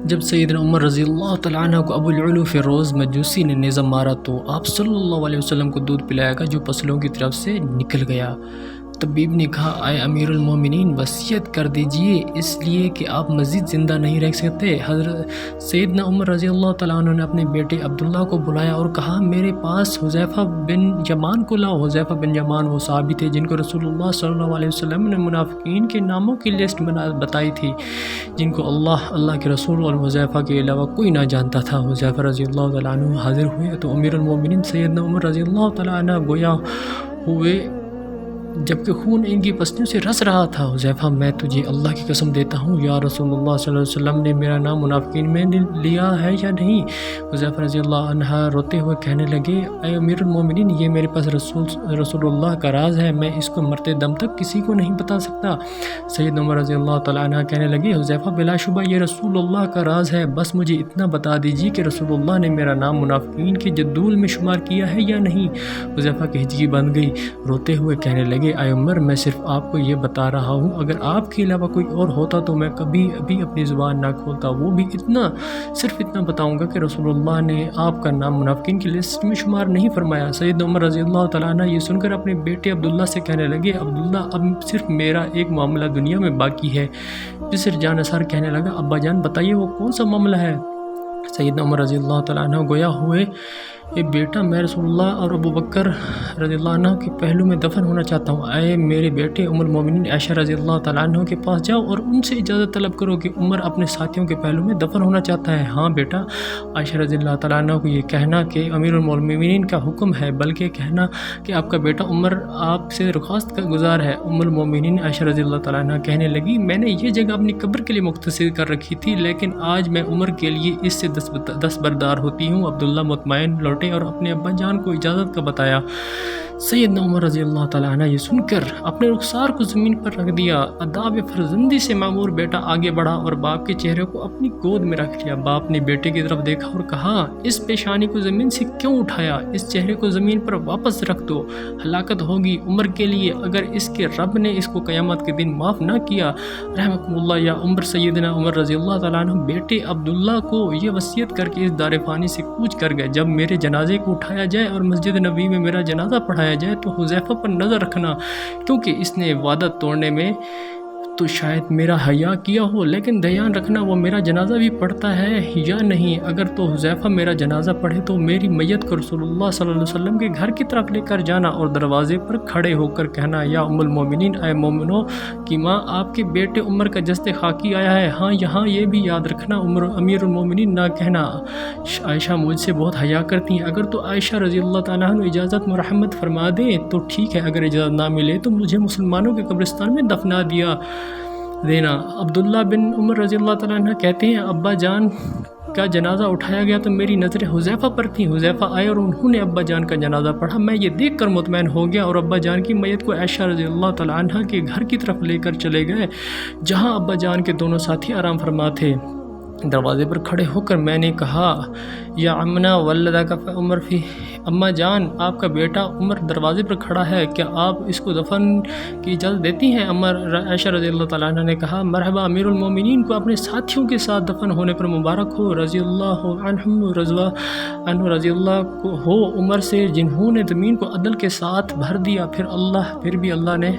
جب سیدنا عمر رضی اللہ تعالیٰ عنہ کو ابو العلو فیروز مجوسی نے نیزہ مارا تو آپ صلی اللہ علیہ وسلم کو دودھ پلایا گیا جو پسلوں کی طرف سے نکل گیا۔ طبیب نے کہا، اے امیر المومنین، وصیت کر دیجئے، اس لیے کہ آپ مزید زندہ نہیں رہ سکتے۔ حضرت سیدنا عمر رضی اللہ تعالیٰ عنہ نے اپنے بیٹے عبداللہ کو بلایا اور کہا، میرے پاس حذیفہ بن یمان کو لاؤ۔ حذیفہ بن یمان وہ صحابی تھے جن کو رسول اللہ صلی اللہ علیہ وسلم نے منافقین کے ناموں کی لسٹ بتائی تھی، جن کو اللہ کے رسول اور حذیفہ کے علاوہ کوئی نہ جانتا تھا۔ حذیفہ رضی اللہ تعالیٰ عنہ حاضر ہوئے تو امیر المومنین سیدنا عمر رضی اللہ تعالیٰ عنہ گویا ہوئے جبکہ خون ان کی پسلیوں سے رس رہا تھا۔ حذیفہ، میں تجھے اللہ کی قسم دیتا ہوں، یا رسول اللہ صلی اللہ علیہ وسلم نے میرا نام منافقین میں لیا ہے یا نہیں؟ حذیفہ رضی اللہ عنہ روتے ہوئے کہنے لگے، اے امیر المومنین، یہ میرے پاس رسول اللہ کا راز ہے، میں اس کو مرتے دم تک کسی کو نہیں بتا سکتا۔ سیدنا عمر رضی اللہ تعالیٰ عنہ کہنے لگے، حذیفہ، بلا شبہ یہ رسول اللہ کا راز ہے، بس مجھے اتنا بتا دیجیے کہ رسول اللہ نے میرا نام منافقین کے جدول میں شمار کیا ہے یا نہیں؟ حذیفہ کی ہچکی بند گئی، روتے ہوئے کہنے لگے، اے عمر، میں صرف آپ کو یہ بتا رہا ہوں، اگر آپ کے علاوہ کوئی اور ہوتا تو میں کبھی ابھی اپنی زبان نہ کھولتا، وہ بھی صرف اتنا بتاؤں گا کہ رسول اللہ نے آپ کا نام منافقین کی لسٹ میں شمار نہیں فرمایا۔ سیدنا عمر رضی اللہ تعالیٰ عنہ یہ سن کر اپنے بیٹے عبداللہ سے کہنے لگے، عبداللہ، اب صرف میرا ایک معاملہ دنیا میں باقی ہے۔ جسر جان اثار کہنے لگا، ابا جان بتائیے وہ کون سا معاملہ ہے؟ سیدنا عمر رضی اللہ تعالیٰ عنہ گویا ہوئے، اے بیٹا، میں رسول اللہ اور ابو بکر رضی اللہ عنہ کے پہلو میں دفن ہونا چاہتا ہوں۔ اے میرے بیٹے، ام المومنین عائشہ رضی اللہ تعالیٰ عنہ کے پاس جاؤ اور ان سے اجازت طلب کرو کہ عمر اپنے ساتھیوں کے پہلو میں دفن ہونا چاہتا ہے۔ ہاں بیٹا، عائشہ رضی اللہ تعالیٰ عنہ کو یہ کہنا کہ امیر المومنین کا حکم ہے، بلکہ کہنا کہ آپ کا بیٹا عمر آپ سے درخواست کا گزار ہے۔ ام المومنین عائشہ رضی اللہ تعالیٰ عنہ کہنے لگی، میں نے یہ جگہ اپنی قبر کے لیے مختصر کر رکھی تھی، لیکن آج میں عمر کے لیے اس سے دستبردار ہوتی ہوں۔ عبداللہ مطمئن لوٹے اور اپنے ابا جان کو اجازت کا بتایا۔ سیدنا عمر رضی اللہ تعالیٰ عنہ یہ سن کر اپنے رخسار کو زمین پر رکھ دیا۔ اداب فرزندی سے معمور بیٹا آگے بڑھا اور باپ کے چہرے کو اپنی گود میں رکھ لیا۔ باپ نے بیٹے کی طرف دیکھا اور کہا، اس پیشانی کو زمین سے کیوں اٹھایا؟ اس چہرے کو زمین پر واپس رکھ دو، ہلاکت ہوگی عمر کے لیے اگر اس کے رب نے اس کو قیامت کے دن معاف نہ کیا۔ رحمکم اللہ یا عمر۔ سیدنا عمر رضی اللہ تعالیٰ عنہ بیٹے عبداللہ کو یہ وصیت کر کے اس دار فانی سے کوچ کر گئے، جب میرے جنازے کو اٹھایا جائے اور مسجد نبی میں میرا جنازہ پڑھایا جائے تو حذیفہ پر نظر رکھنا، کیونکہ اس نے وعدہ توڑنے میں تو شاید میرا حیا کیا ہو، لیکن دھیان رکھنا وہ میرا جنازہ بھی پڑھتا ہے یا نہیں۔ اگر تو حذیفہ میرا جنازہ پڑھے تو میری میت کو رسول اللہ صلی اللہ علیہ وسلم کے گھر کی طرف لے کر جانا اور دروازے پر کھڑے ہو کر کہنا، یا ام المومنین، اے مومنوں کی ماں، آپ کے بیٹے عمر کا جسد خاکی آیا ہے۔ ہاں، یہاں یہ بھی یاد رکھنا، امیر المومنین نہ کہنا عائشہ مجھ سے بہت حیا کرتی ہیں۔ اگر تو عائشہ رضی اللہ تعالیٰ عنہ اجازت مرحمت فرما دیں تو ٹھیک ہے، اگر اجازت نہ ملے تو مجھے مسلمانوں کے قبرستان میں دفنا دینا۔ عبداللہ بن عمر رضی اللہ تعالیٰ عنہ کہتے ہیں، ابا جان کا جنازہ اٹھایا گیا تو میری نظریں حذیفہ پر تھیں۔ حذیفہ آئے اور انہوں نے ابا جان کا جنازہ پڑھا۔ میں یہ دیکھ کر مطمئن ہو گیا اور ابا جان کی میت کو عائشہ رضی اللہ تعالیٰ عنہ کے گھر کی طرف لے کر چلے گئے، جہاں ابا جان کے دونوں ساتھی آرام فرما تھے۔ دروازے پر کھڑے ہو کر میں نے کہا، یا امنا ولدک عمر فی، اماں جان، آپ کا بیٹا عمر دروازے پر کھڑا ہے، کیا آپ اس کو دفن کی اجازت دیتی ہیں؟ عائشہ رضی اللہ تعالیٰ عنہ نے کہا، مرحبا، امیر المومنین کو اپنے ساتھیوں کے ساتھ دفن ہونے پر مبارک ہو، رضی اللہ عنہ رضی اللہ ہو عمر سے، جنہوں نے زمین کو عدل کے ساتھ بھر دیا، پھر بھی اللہ نے